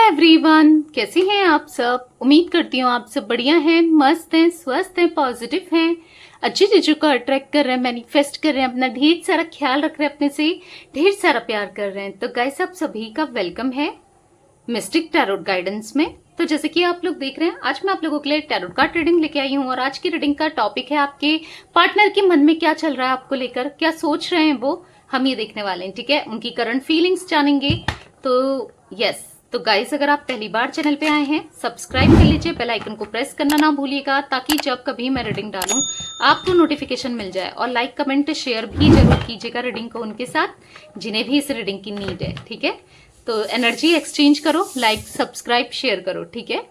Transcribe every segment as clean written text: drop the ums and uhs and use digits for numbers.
Everyone, कैसे हैं आप सब। उम्मीद करती हूँ आप सब बढ़िया हैं, मस्त हैं, स्वस्थ हैं, पॉजिटिव हैं, अच्छी चीजों को अट्रैक्ट कर रहे हैं, मैनिफेस्ट कर रहे हैं, अपना ढेर सारा ख्याल रख रहे हैं, अपने से ढेर सारा प्यार कर रहे हैं। तो गाइस, आप सभी का वेलकम है मिस्टिक टैरोट गाइडेंस में। तो जैसे कि आप लोग देख रहे हैं, आज मैं आप लोगों के लिए टैरोट कार्ड रीडिंग लेके आई हूँ और आज की रीडिंग का टॉपिक है आपके पार्टनर के मन में क्या चल रहा है, आपको लेकर क्या सोच रहे हैं वो हम ये देखने वाले हैं। ठीक है, उनकी करंट फीलिंग्स जानेंगे। तो यस, तो गाइस, अगर आप पहली बार चैनल पे आए हैं, सब्सक्राइब कर लीजिए, बेल आइकन को प्रेस करना ना भूलिएगा ताकि जब कभी मैं रीडिंग डालूं आपको नोटिफिकेशन मिल जाए। और लाइक कमेंट शेयर भी जरूर कीजिएगा रीडिंग को उनके साथ जिन्हें भी इस रीडिंग की नीड है। ठीक है, तो एनर्जी एक्सचेंज करो, लाइक सब्सक्राइब शेयर करो। ठीक है,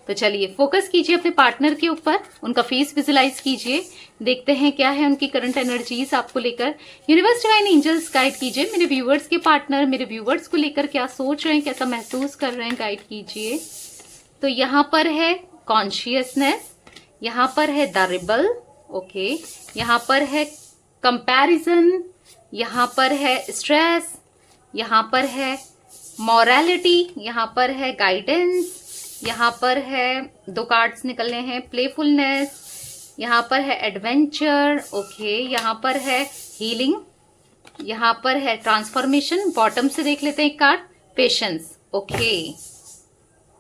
तो चलिए फोकस कीजिए अपने पार्टनर के ऊपर, उनका फेस विजुलाइज कीजिए, देखते हैं क्या है उनकी करंट एनर्जीज आपको लेकर। यूनिवर्स डिवाइन एंजल्स गाइड कीजिए मेरे व्यूवर्स के पार्टनर मेरे व्यूवर्स को लेकर क्या सोच रहे हैं, कैसा महसूस कर रहे हैं, गाइड कीजिए। तो यहाँ पर है कॉन्शियसनेस, यहाँ पर है द रिबल, ओके, यहाँ पर है कंपैरिजन, यहाँ पर है स्ट्रेस, यहाँ पर है मॉरलिटी, यहाँ पर है गाइडेंस, यहाँ पर है दो कार्ड्स निकलने हैं प्लेफुलनेस, यहाँ पर है एडवेंचर, ओके, यहाँ पर है हीलिंग, यहाँ पर है ट्रांसफॉर्मेशन। बॉटम से देख लेते हैं एक कार्ड पेशेंस, ओके।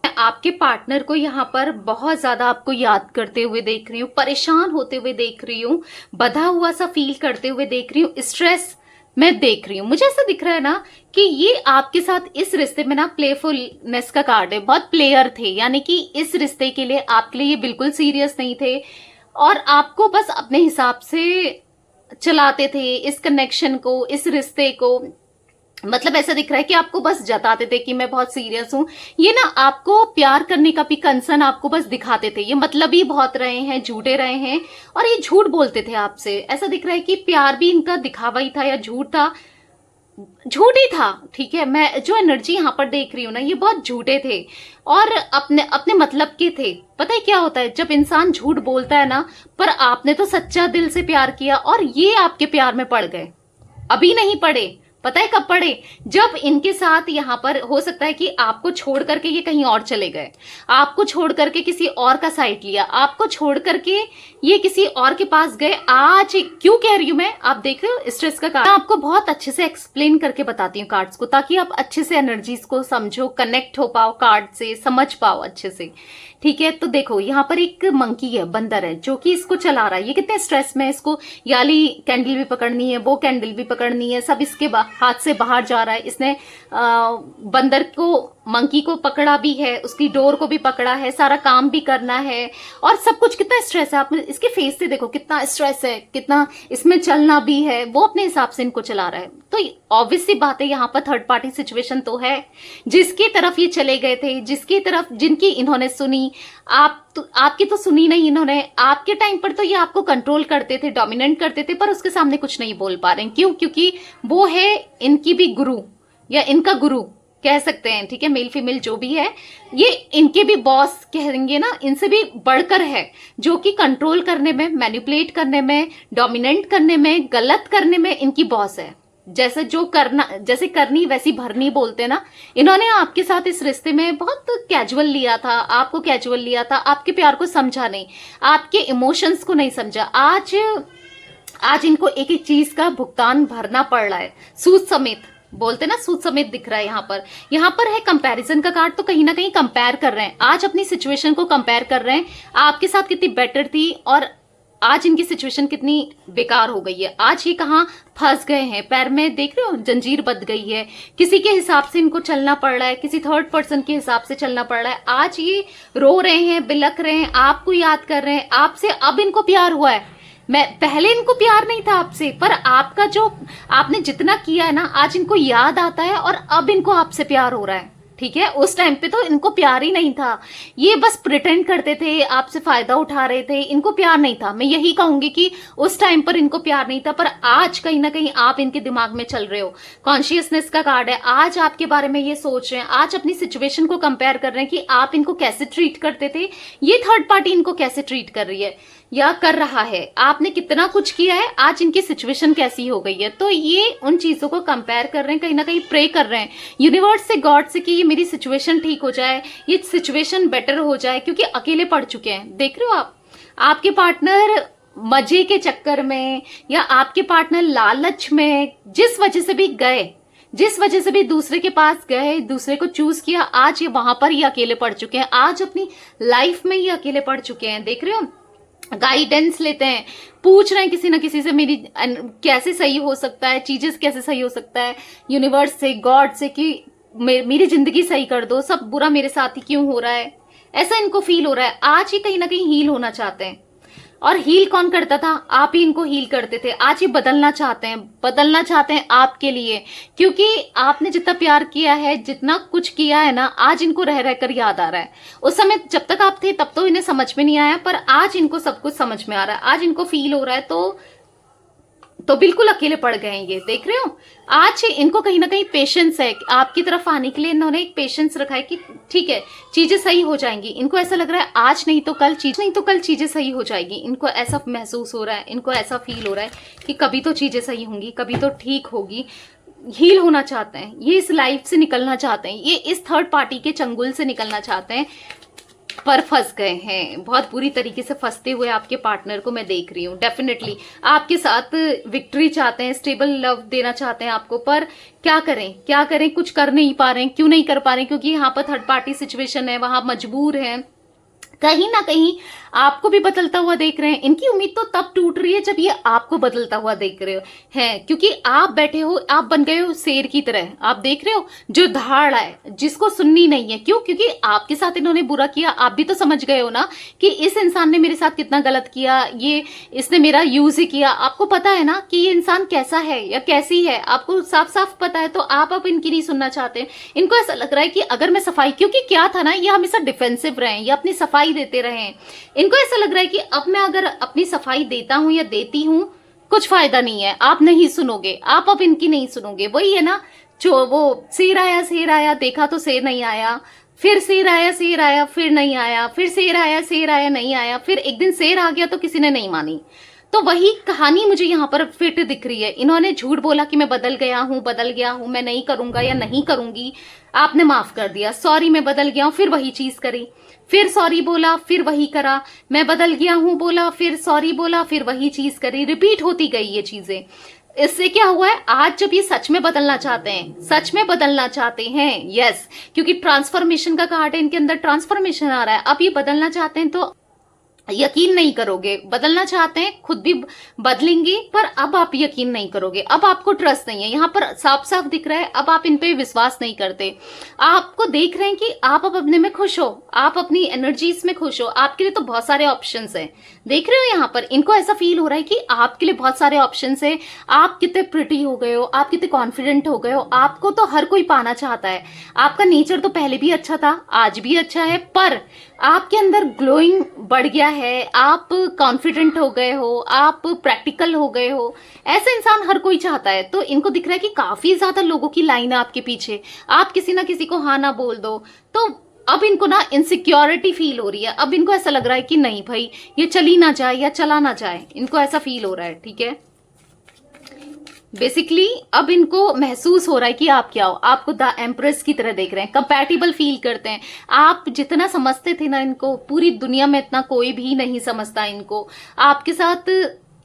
आपके पार्टनर को यहाँ पर बहुत ज्यादा आपको याद करते हुए देख रही हूँ, परेशान होते हुए देख रही हूँ, बंधा हुआ सा फील करते हुए देख रही हूँ, स्ट्रेस मैं देख रही हूँ। मुझे ऐसा दिख रहा है ना कि ये आपके साथ इस रिश्ते में ना प्लेफुलनेस का कार्ड है, बहुत प्लेयर थे, यानी कि इस रिश्ते के लिए आपके लिए ये बिल्कुल सीरियस नहीं थे और आपको बस अपने हिसाब से चलाते थे इस कनेक्शन को, इस रिश्ते को। मतलब ऐसा दिख रहा है कि आपको बस जताते थे कि मैं बहुत सीरियस हूं। ये ना आपको प्यार करने का भी कंसर्न आपको बस दिखाते थे, ये मतलब ही बहुत रहे हैं, झूठे रहे हैं और ये झूठ बोलते थे आपसे। ऐसा दिख रहा है कि प्यार भी इनका दिखावा ही था या झूठ था, झूठ ही था। ठीक है, मैं जो एनर्जी यहाँ पर देख रही हूँ ना, ये बहुत झूठे थे और अपने अपने मतलब के थे। पता है क्या होता है जब इंसान झूठ बोलता है ना, पर आपने तो सच्चा दिल से प्यार किया और ये आपके प्यार में पड़ गए। अभी नहीं पड़े, पता है कब पड़े, जब इनके साथ यहाँ पर हो सकता है कि आपको छोड़ करके ये कहीं और चले गए, आपको छोड़ करके किसी और का साइड लिया, आपको छोड़ करके ये किसी और के पास गए। आज क्यों कह रही हूं मैं, आप देख रहे हो स्ट्रेस का कार्ड, मैं आपको बहुत अच्छे से एक्सप्लेन करके बताती हूँ कार्ड्स को, ताकि आप अच्छे से एनर्जीज को समझो, कनेक्ट हो पाओ कार्ड से, समझ पाओ अच्छे से। ठीक है, तो देखो यहाँ पर एक मंकी है, बंदर है, जो कि इसको चला रहा है। ये कितने स्ट्रेस में है, इसको याली कैंडल भी पकड़नी है, वो कैंडल भी पकड़नी है, सब इसके हाथ से बाहर जा रहा है। इसने बंदर को, मंकी को पकड़ा भी है, उसकी डोर को भी पकड़ा है, सारा काम भी करना है और सब कुछ। कितना स्ट्रेस है, आप इसके फेस से देखो कितना स्ट्रेस है, कितना इसमें चलना भी है, वो अपने हिसाब से इनको चला रहा है। तो ऑब्वियस सी बात है, यहाँ पर थर्ड पार्टी सिचुएशन तो है, जिसकी तरफ ये चले गए थे, जिसकी तरफ, जिनकी इन्होंने सुनी, आपकी तो सुनी नहीं इन्होंने। आपके टाइम पर तो ये आपको कंट्रोल करते थे, डोमिनेट करते थे, पर उसके सामने कुछ नहीं बोल पा रहे हैं। क्यों? क्योंकि वो है इनकी भी गुरु या इनका गुरु कह सकते हैं। ठीक है, मेल फीमेल जो भी है, ये इनके भी बॉस कहेंगे ना, इनसे भी बढ़कर है, जो कि कंट्रोल करने में, मैनिपुलेट करने में, डोमिनेट करने में, गलत करने में इनकी बॉस है। जैसे जो करना, जैसे करनी वैसी भरनी बोलते हैं ना, इन्होंने आपके साथ इस रिश्ते में बहुत कैजुअल लिया था, आपको कैजुअल लिया था, आपके प्यार को समझा नहीं, आपके इमोशंस को नहीं समझा। आज इनको एक एक चीज का भुगतान भरना पड़ रहा है, सूद समेत बोलते ना, सूद समेत दिख रहा है। यहाँ पर है कंपैरिजन का कार्ड, तो कहीं ना कहीं कंपेयर कर रहे हैं, आज अपनी सिचुएशन को कंपेयर कर रहे हैं, आपके साथ कितनी बेटर थी और आज इनकी सिचुएशन कितनी बेकार हो गई है। आज ये कहाँ फंस गए हैं, पैर में देख रहे हो जंजीर बंध गई है, किसी के हिसाब से इनको चलना पड़ रहा है, किसी थर्ड पर्सन के हिसाब से चलना पड़ रहा है। आज ये रो रहे हैं, बिलख रहे हैं, आपको याद कर रहे हैं, आपसे अब इनको प्यार हुआ है। मैं पहले इनको प्यार नहीं था आपसे, पर आपका जो आपने जितना किया है ना, आज इनको याद आता है और अब इनको आपसे प्यार हो रहा है। ठीक है, उस टाइम पे तो इनको प्यार ही नहीं था, ये बस प्रिटेंड करते थे, आपसे फायदा उठा रहे थे, इनको प्यार नहीं था। मैं यही कहूंगी कि उस टाइम पर इनको प्यार नहीं था, पर आज कहीं ना कहीं आप इनके दिमाग में चल रहे हो। कॉन्शियसनेस का कार्ड है, आज आपके बारे में ये सोच रहे हैं, आज अपनी सिचुएशन को कंपेयर कर रहे हैं कि आप इनको कैसे ट्रीट करते थे, ये थर्ड पार्टी इनको कैसे ट्रीट कर रही है या कर रहा है, आपने कितना कुछ किया है, आज इनकी सिचुएशन कैसी हो गई है। तो ये उन चीजों को कंपेयर कर रहे हैं, कहीं ना कहीं प्रे कर रहे हैं यूनिवर्स से, गॉड से, कि मेरी सिचुएशन ठीक हो जाए, ये सिचुएशन बेटर हो जाए, क्योंकि अकेले पड़ चुके हैं। देख रहे हो आप, आपके पार्टनर मजे के चक्कर में या आपके पार्टनर लालच में जिस वजह से भी गए, जिस वजह से भी दूसरे के पास गए, दूसरे को चूज किया, आज ये वहां पर ही अकेले पड़ चुके हैं, आज अपनी लाइफ में ही अकेले पड़ चुके हैं। देख रहे हो, गाइडेंस लेते हैं, पूछ रहे हैं किसी ना किसी से मेरी कैसे सही हो सकता है, चीजें कैसे सही हो सकता है, यूनिवर्स से, गॉड से, कि मेरी जिंदगी सही कर दो, सब बुरा मेरे साथ ही क्यों हो रहा है, ऐसा इनको फील हो रहा है। आज ये कहीं ना कहीं हील होना चाहते हैं, और हील कौन करता था? आप ही इनको हील करते थे। आज ये बदलना चाहते हैं, बदलना चाहते हैं आपके लिए, क्योंकि आपने जितना प्यार किया है, जितना कुछ किया है ना, आज इनको रह रह कर याद आ रहा है। उस समय जब तक आप थे तब तो इन्हें समझ में नहीं आया, पर आज इनको सब कुछ समझ में आ रहा है, आज इनको फील हो रहा है। तो बिल्कुल अकेले पड़ गए हैं ये, देख रहे हो। आज इनको कहीं ना कहीं पेशेंस है, आपकी तरफ आने के लिए इन्होंने एक पेशेंस रखा है कि ठीक है चीजें सही हो जाएंगी। इनको ऐसा लग रहा है आज नहीं तो कल चीजें सही हो जाएगी। इनको ऐसा महसूस हो रहा है, इनको ऐसा फील हो रहा है कि कभी तो चीजें सही होंगी, कभी तो ठीक होगी। हील होना चाहते हैं ये, इस लाइफ से निकलना चाहते हैं ये, इस थर्ड पार्टी के चंगुल से निकलना चाहते हैं, पर फंस गए हैं। बहुत बुरी तरीके से फंसते हुए आपके पार्टनर को मैं देख रही हूँ। डेफिनेटली आपके साथ विक्ट्री चाहते हैं, स्टेबल लव देना चाहते हैं आपको, पर क्या करें, क्या करें, कुछ कर नहीं पा रहे हैं। क्यों नहीं कर पा रहे हैं? क्योंकि यहाँ पर थर्ड पार्टी सिचुएशन है, वहां मजबूर है, कहीं ना कहीं आपको भी बदलता हुआ देख रहे हैं। इनकी उम्मीद तो तब टूट रही है जब ये आपको बदलता हुआ देख रहे हो हैं, क्योंकि आप बैठे हो, आप बन गए हो शेर की तरह। आप देख रहे हो जो धाड़ है, जिसको सुननी नहीं है। क्यों? क्योंकि आपके साथ इन्होंने बुरा किया, आप भी तो समझ गए हो ना कि इस इंसान ने मेरे साथ कितना गलत किया, ये इसने मेरा यूज ही किया। आपको पता है ना कि ये इंसान कैसा है या कैसी है, आपको साफ साफ पता है, तो आप अब इनकी नहीं सुनना चाहते। इनको ऐसा लग रहा है कि अगर मैं सफाई, क्योंकि क्या था ना, ये हमेशा डिफेंसिव रहे, ये अपनी सफाई देते रहे। इनको ऐसा लग रहा है कि अब मैं अगर अपनी सफाई देता हूं या देती हूं, कुछ फायदा नहीं है, आप नहीं सुनोगे, आप अब इनकी नहीं सुनोगे। वही है ना, जो वो शेर आया देखा तो शेर नहीं आया, फिर शेर आया फिर नहीं आया, फिर शेर आया नहीं आया, फिर एक दिन शेर आ गया तो किसी ने नहीं मानी। तो वही कहानी मुझे यहाँ पर फिट दिख रही है। इन्होंने झूठ बोला कि मैं बदल गया हूं, मैं नहीं करूंगा या नहीं करूंगी, आपने माफ कर दिया, सॉरी मैं बदल गया हूं, फिर वही चीज करी, फिर सॉरी बोला, फिर वही करा, मैं बदल गया हूं बोला, फिर सॉरी बोला, फिर वही चीज करी, रिपीट होती गई ये चीजें। इससे क्या हुआ है, आज जब ये सच में बदलना चाहते हैं, सच में बदलना चाहते हैं, यस, क्योंकि ट्रांसफॉर्मेशन का कार्ड है, इनके अंदर ट्रांसफॉर्मेशन आ रहा है। अब ये बदलना चाहते हैं तो यकीन नहीं करोगे, बदलना चाहते हैं, खुद भी बदलेंगे, पर अब आप यकीन नहीं करोगे, अब आपको ट्रस्ट नहीं है। यहाँ पर साफ साफ दिख रहा है, अब आप इन पे विश्वास नहीं करते। आपको देख रहे हैं कि आप अब अपने में खुश हो, आप अपनी एनर्जीज में खुश हो, आपके लिए तो बहुत सारे ऑप्शंस हैं। देख रहे हो यहाँ पर इनको ऐसा फील हो रहा है कि आपके लिए बहुत सारे ऑप्शंस है। आप कितने प्रिटी हो गए हो, आप कितने कॉन्फिडेंट हो गए हो, आपको तो हर कोई पाना चाहता है। आपका नेचर तो पहले भी अच्छा था, आज भी अच्छा है, पर आपके अंदर ग्लोइंग बढ़ गया है, आप कॉन्फिडेंट हो गए हो, आप प्रैक्टिकल हो गए हो। ऐसे इंसान हर कोई चाहता है। तो इनको दिख रहा है कि काफी ज्यादा लोगों की लाइन है आपके पीछे, आप किसी ना किसी को हाँ ना बोल दो। तो अब इनको ना इनसिक्योरिटी फील हो रही है। अब इनको ऐसा लग रहा है कि नहीं भाई, ये चली ना जाए या चला ना जाए, इनको ऐसा फील हो रहा है। ठीक है, बेसिकली अब इनको महसूस हो रहा है कि आप क्या हो, आपको द एम्प्रेस की तरह देख रहे हैं, कंपैटिबल फील करते हैं। आप जितना समझते थे ना इनको, पूरी दुनिया में इतना कोई भी नहीं समझता इनको। आपके साथ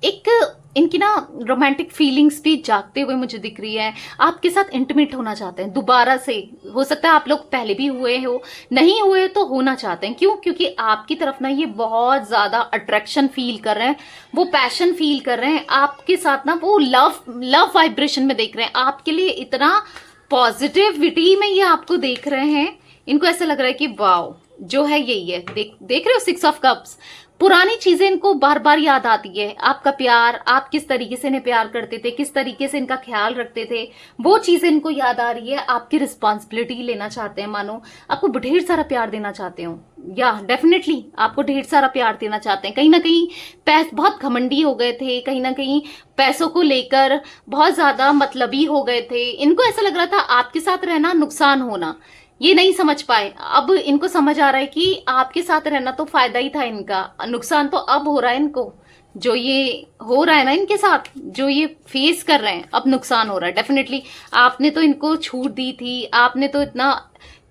एक इनकी ना रोमांटिक फीलिंग्स भी जागते हुए मुझे दिख रही है। आपके साथ इंटीमेट होना चाहते हैं दोबारा से। हो सकता है आप लोग पहले भी हुए हो, नहीं हुए तो होना चाहते हैं। क्यों? क्योंकि आपकी तरफ ना ये बहुत ज्यादा अट्रैक्शन फील कर रहे हैं, वो पैशन फील कर रहे हैं आपके साथ ना, वो लव वाइब्रेशन में देख रहे हैं आपके लिए, इतना पॉजिटिविटी में ये आपको देख रहे हैं। इनको ऐसा लग रहा है कि वाओ, जो है यही है। देख रहे हो 6 ऑफ कप्स, पुरानी चीजें इनको बार बार याद आती है। आपका प्यार, आप किस तरीके से इन्हें प्यार करते थे, किस तरीके से इनका ख्याल रखते थे, वो चीजें इनको याद आ रही है। आपकी रिस्पॉन्सिबिलिटी लेना चाहते हैं, मानो आपको ढेर सारा प्यार देना चाहते हो, या डेफिनेटली आपको ढेर सारा प्यार देना चाहते हैं। कहीं ना कहीं बहुत घमंडी हो गए थे, कहीं ना कहीं पैसों को लेकर बहुत ज्यादा मतलबी हो गए थे। इनको ऐसा लग रहा था आपके साथ रहना नुकसान होना, ये नहीं समझ पाए। अब इनको समझ आ रहा है कि आपके साथ रहना तो फायदा ही था, इनका नुकसान तो अब हो रहा है इनको। जो ये हो रहा है ना इनके साथ, जो ये फेस कर रहे हैं, अब नुकसान हो रहा है। डेफिनेटली आपने तो इनको छूट दी थी, आपने तो इतना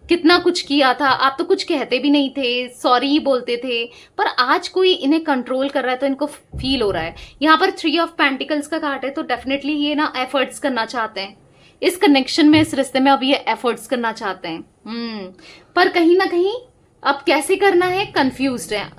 कितना कुछ किया था, आप तो कुछ कहते भी नहीं थे, सॉरी ही बोलते थे, पर आज कोई इन्हें कंट्रोल कर रहा है तो इनको फील हो रहा है। यहाँ पर 3 ऑफ पेंटिकल्स का कार्ड है, तो डेफिनेटली ये ना एफर्ट्स करना चाहते हैं इस कनेक्शन में, इस रिश्ते में। अब ये एफर्ट्स करना चाहते हैं, पर कहीं ना कहीं अब कैसे करना है, कंफ्यूज्ड है।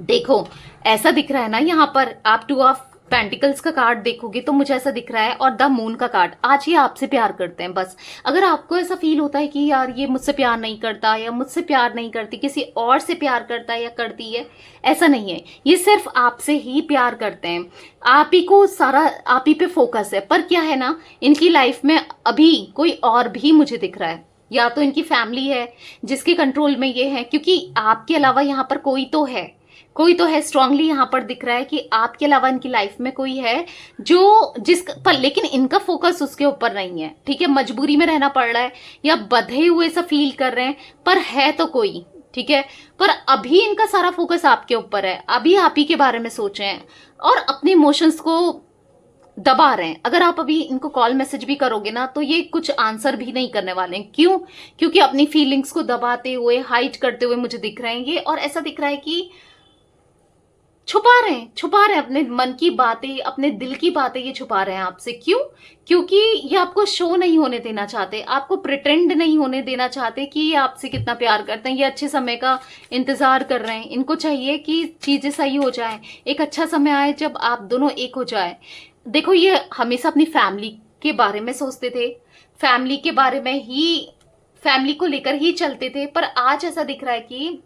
देखो ऐसा दिख रहा है ना, यहाँ पर आप 2 ऑफ पेंटिकल्स का कार्ड देखोगे तो मुझे ऐसा दिख रहा है, और द मून का कार्ड। आज ये आपसे प्यार करते हैं बस। अगर आपको ऐसा फील होता है कि यार ये मुझसे प्यार नहीं करता या मुझसे प्यार नहीं करती, किसी और से प्यार करता है या करती है, ऐसा नहीं है। ये सिर्फ आपसे ही प्यार करते हैं, आप ही को सारा, आप ही पे फोकस है। पर क्या है ना, इनकी लाइफ में अभी कोई और भी मुझे दिख रहा है, या तो इनकी फैमिली है जिसके कंट्रोल में ये है, क्योंकि आपके अलावा यहाँ पर कोई तो है, कोई तो है। स्ट्रांगली यहाँ पर दिख रहा है कि आपके अलावा इनकी लाइफ में कोई है जो जिस पर, लेकिन इनका फोकस उसके ऊपर नहीं है, ठीक है। मजबूरी में रहना पड़ रहा है या बंधे हुए सा फील कर रहे हैं, पर है तो कोई, ठीक है। पर अभी इनका सारा फोकस आपके ऊपर है, अभी आप ही के बारे में सोच रहे हैं और अपने इमोशंस को दबा रहे हैं। अगर आप अभी इनको कॉल मैसेज भी करोगे ना तो ये कुछ आंसर भी नहीं करने वाले हैं। क्यों? क्योंकि अपनी फीलिंग्स को दबाते हुए, हाइड करते हुए मुझे दिख रहे हैं ये, और ऐसा दिख रहा है कि छुपा रहे हैं अपने मन की बातें, अपने दिल की बातें ये छुपा रहे हैं आपसे। क्यों? क्योंकि ये आपको शो नहीं होने देना चाहते, आपको प्रिटेंड नहीं होने देना चाहते कि ये आपसे कितना प्यार करते हैं। ये अच्छे समय का इंतजार कर रहे हैं, इनको चाहिए कि चीजें सही हो जाए, एक अच्छा समय आए जब आप दोनों एक हो जाए। देखो ये हमेशा अपनी फैमिली के बारे में सोचते थे, फैमिली के बारे में ही, फैमिली को लेकर ही चलते थे, पर आज ऐसा दिख रहा है कि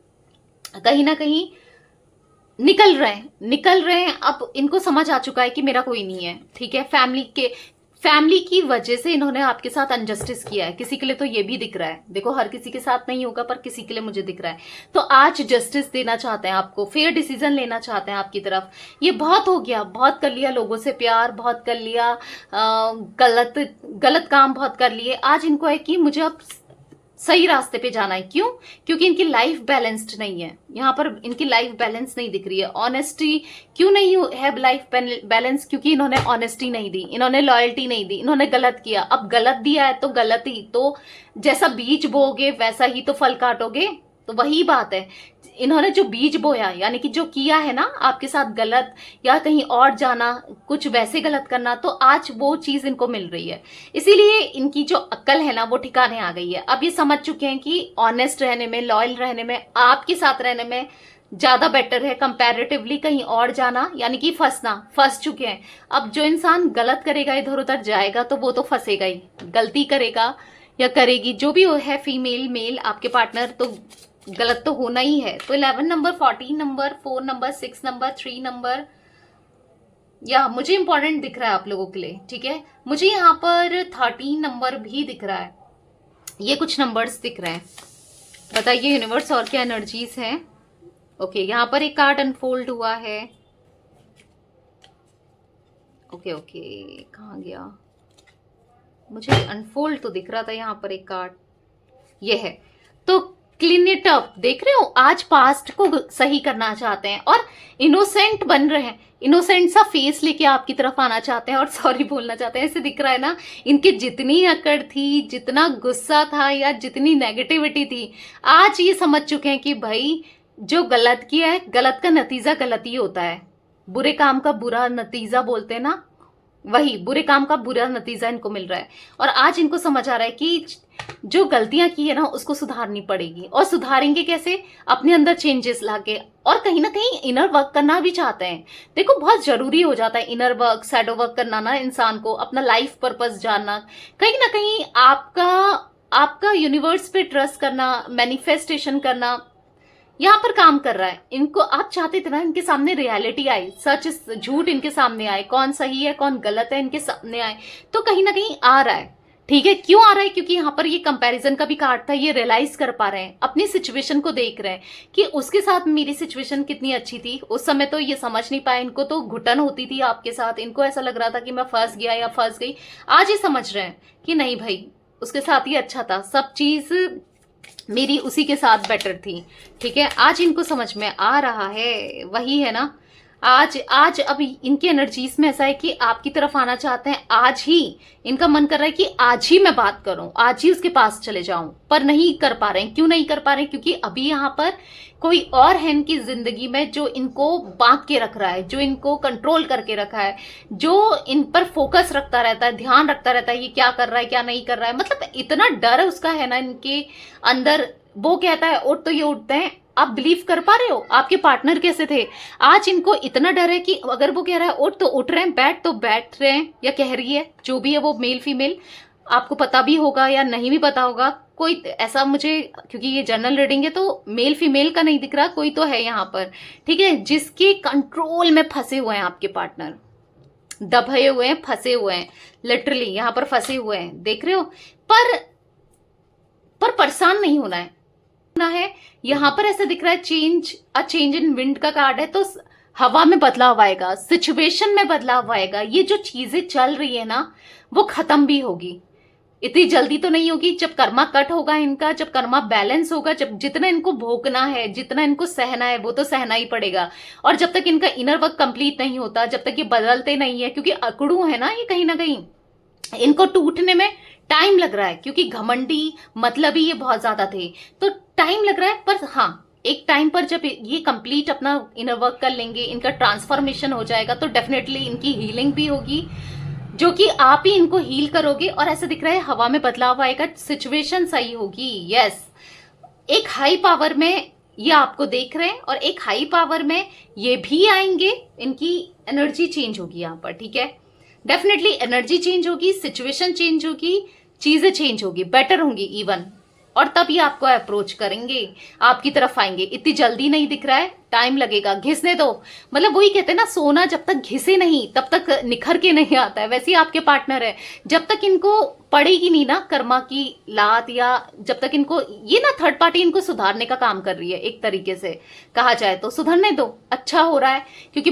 कहीं ना कहीं निकल रहे हैं। अब इनको समझ आ चुका है कि मेरा कोई नहीं है, ठीक है। फैमिली की वजह से इन्होंने आपके साथ अनजस्टिस किया है। किसी के लिए तो ये भी दिख रहा है, देखो हर किसी के साथ नहीं होगा, पर किसी के लिए मुझे दिख रहा है। तो आज जस्टिस देना चाहते हैं आपको, फेयर डिसीजन लेना चाहते हैं आपकी तरफ। ये बहुत हो गया, बहुत कर लिया लोगों से प्यार, बहुत कर लिया, गलत काम बहुत कर लिए। आज इनको है कि मुझे अब सही रास्ते पे जाना है। क्यों? क्योंकि इनकी लाइफ बैलेंस्ड नहीं है, यहाँ पर इनकी लाइफ बैलेंस नहीं दिख रही है। ऑनेस्टी क्यों नहीं है लाइफ बैलेंस? क्योंकि इन्होंने ऑनेस्टी नहीं दी, इन्होंने लॉयल्टी नहीं दी, इन्होंने गलत किया। अब गलत दिया है तो गलत ही, तो जैसा बीज बोगे वैसा ही तो फल काटोगे, तो वही बात है। इन्होंने जो बीज बोया, यानी कि जो किया है ना आपके साथ गलत, या कहीं और जाना, कुछ वैसे गलत करना, तो आज वो चीज इनको मिल रही है। इसीलिए इनकी जो अक्ल है ना वो ठिकाने आ गई है। अब ये समझ चुके हैं कि ऑनेस्ट रहने में, लॉयल रहने में, आपके साथ रहने में ज्यादा बेटर है कंपैरेटिवली कहीं और जाना, यानी कि फंस चुके हैं। अब जो इंसान गलत करेगा, इधर उधर जाएगा, तो वो तो फंसेगा ही, गलती करेगा या करेगी, जो भी है, फीमेल मेल आपके पार्टनर, तो गलत तो होना ही है। तो 11 number, 14 number, 4 number, 6 number, 3 number, या मुझे इंपॉर्टेंट दिख रहा है आप लोगों के लिए, ठीक है। मुझे यहाँ पर 13 नंबर भी दिख रहा है, ये कुछ नंबर्स दिख रहे हैं। बताइए यूनिवर्स और क्या एनर्जीज हैं। ओके, यहाँ पर एक कार्ड अनफोल्ड हुआ है। ओके, कहाँ गया? मुझे अनफोल्ड तो दिख रहा था यहाँ पर एक कार्ड, ये है। तो क्लीन इट अप, देख रहे हो, आज पास्ट को सही करना चाहते हैं और इनोसेंट बन रहे हैं, इनोसेंट सा फेस लेके आपकी तरफ आना चाहते हैं और सॉरी बोलना चाहते हैं। ऐसे दिख रहा है ना, इनकी जितनी अकड़ थी, जितना गुस्सा था या जितनी नेगेटिविटी थी, आज ये समझ चुके हैं कि भाई जो गलत किया है, गलत का नतीजा गलत ही होता है। बुरे काम का बुरा नतीजा बोलते हैं ना, वही बुरे काम का बुरा नतीजा इनको मिल रहा है। और आज इनको समझ आ रहा है कि जो गलतियां की है ना उसको सुधारनी पड़ेगी। और सुधारेंगे कैसे? अपने अंदर चेंजेस लाके, और कहीं ना कहीं इनर वर्क करना भी चाहते हैं। देखो बहुत जरूरी हो जाता है इनर वर्क, शैडो वर्क करना ना, इंसान को अपना लाइफ पर्पस जानना, कहीं ना कहीं आपका यूनिवर्स पे ट्रस्ट करना, मैनिफेस्टेशन करना यहाँ पर काम कर रहा है। इनको आप चाहते थे ना इनके सामने रियलिटी आए, सच झूठ इनके सामने आए, कौन सही है कौन गलत है इनके सामने आए, तो कहीं ना कहीं आ रहा है, ठीक है। क्यों आ रहा है? क्योंकि यहाँ पर ये कंपैरिजन का भी कार्ड था, ये रियलाइज कर पा रहे हैं, अपनी सिचुएशन को देख रहे हैं कि उसके साथ मेरी सिचुएशन कितनी अच्छी थी। उस समय तो ये समझ नहीं पाए, इनको तो घुटन होती थी आपके साथ, इनको ऐसा लग रहा था कि मैं फंस गया या फंस गई। आज ये समझ रहे हैं कि नहीं भाई, उसके साथ ही अच्छा था, सब चीज मेरी उसी के साथ बेटर थी, ठीक है। आज इनको समझ में आ रहा है, वही है ना, आज आज अब इनकी एनर्जीज में ऐसा है कि आपकी तरफ आना चाहते हैं, आज ही इनका मन कर रहा है कि आज ही मैं बात करूं, आज ही उसके पास चले जाऊं, पर नहीं कर पा रहे हैं। क्यों नहीं कर पा रहे हैं? क्योंकि अभी यहाँ पर कोई और है इनकी जिंदगी में जो इनको बांध के रख रहा है, जो इनको कंट्रोल करके रखा है, जो इन पर फोकस रखता रहता है, ध्यान रखता रहता है, ये क्या कर रहा है क्या नहीं कर रहा है। मतलब इतना डर उसका है ना इनके अंदर। वो कहता है उठ तो ये उठते हैं। आप बिलीव कर पा रहे हो आपके पार्टनर कैसे थे? आज इनको इतना डर है कि अगर वो कह रहा है उठ तो उठ रहे हैं, बैठ तो बैठ रहे हैं, या कह रही है, जो भी है वो मेल फीमेल, आपको पता भी होगा या नहीं भी पता होगा। कोई ऐसा मुझे, क्योंकि ये जनरल रीडिंग है तो मेल फीमेल का नहीं दिख रहा, कोई तो है यहाँ पर, ठीक है, जिसके कंट्रोल में फंसे हुए हैं आपके पार्टनर, दबे हुए हैं, फंसे हुए हैं, लिटरली यहाँ पर फंसे हुए हैं, देख रहे हो। पर परेशान नहीं होना है। यहां पर ऐसा दिख रहा है चेंज इन विंड का कार्ड है, तो हवा में बदलाव आएगा, सिचुएशन में बदलाव आएगा। ये जो चीजें चल रही है ना वो खत्म भी होगी, इतनी जल्दी तो नहीं होगी। जब कर्मा कट होगा इनका, जब कर्मा बैलेंस होगा, जब जितना इनको भोगना है, जितना इनको सहना है वो तो सहना ही पड़ेगा। और जब तक इनका इनर वर्क कंप्लीट नहीं होता, जब तक ये बदलते नहीं है, क्योंकि अकड़ू है ना ये, कहीं ना कहीं इनको टूटने में टाइम लग रहा है, क्योंकि घमंडी मतलबी ये बहुत ज्यादा थे, तो टाइम लग रहा है। पर हाँ, एक टाइम पर जब ये कंप्लीट अपना इनर वर्क कर लेंगे, इनका ट्रांसफॉर्मेशन हो जाएगा, तो डेफिनेटली इनकी हीलिंग भी होगी, जो कि आप ही इनको हील करोगे। और ऐसा दिख रहा है हवा में बदलाव आएगा, सिचुएशन सही होगी। यस, एक हाई पावर में ये आपको देख रहे हैं और एक हाई पावर में ये भी आएंगे, इनकी एनर्जी चेंज होगी यहाँ पर, ठीक है। डेफिनेटली एनर्जी चेंज होगी, सिचुएशन चेंज होगी, चीजें चेंज होगी, बेटर होंगी इवन, और तब ये आपको अप्रोच करेंगे, आपकी तरफ आएंगे। इतनी जल्दी नहीं दिख रहा है, टाइम लगेगा, घिसने दो। मतलब वही कहते हैं ना, सोना जब तक घिसे नहीं तब तक निखर के नहीं आता है, वैसे ही आपके पार्टनर है, जब तक इनको पड़ेगी नहीं ना कर्मा की लात, या जब तक इनको ये ना थर्ड पार्टी इनको सुधारने का काम कर रही है, एक तरीके से कहा जाए तो सुधरने दो, अच्छा हो रहा है। क्योंकि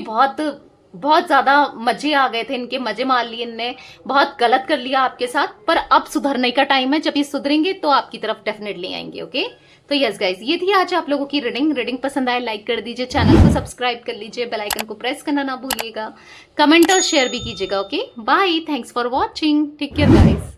बहुत ज्यादा मजे आ गए थे इनके, मजे मार लिए इनने, बहुत गलत कर लिया आपके साथ, पर अब सुधरने का टाइम है। जब ये सुधरेंगे तो आपकी तरफ डेफिनेटली आएंगे। ओके, तो यस गाइज, ये थी आज आप लोगों की रीडिंग पसंद आए लाइक कर दीजिए, चैनल को सब्सक्राइब कर लीजिए, बेल आइकन को प्रेस करना ना भूलिएगा, कमेंट और शेयर भी कीजिएगा। Okay, bye, thanks for watching, take care guys.